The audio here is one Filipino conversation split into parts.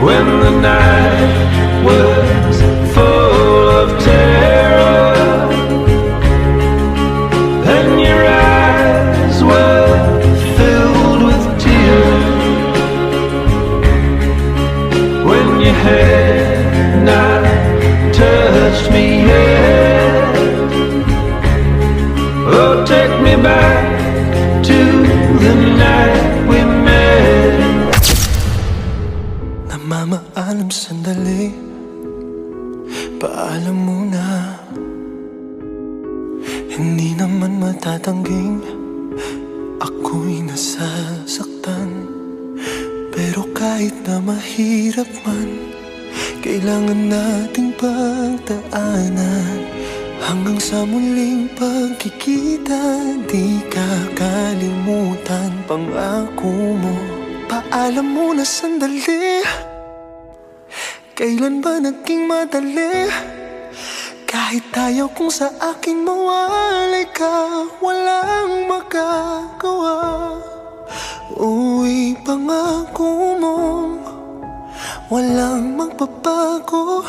when the night was full of terror, and your eyes were filled with tears, when your hand not touched me yet. Oh, take me back to the night we met. Namamaalam sandali, paalam muna. Hindi naman matatangging ako'y nasasaktan, pero kahit na mahirap man, kailangan nating pagdaanan hanggang sa muling pagkikita. Di kakalimutan pangako mo. Paalam muna sandali, kailan ba naging madali? Kahit ayaw kong sa akin mawalay ka, walang magagawa. Uy, pangako mo, walang magbabago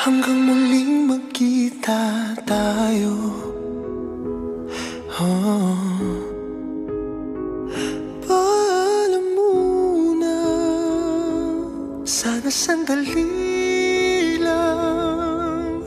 hanggang muling magkita tayo. Paalam muna, sana sandali lang.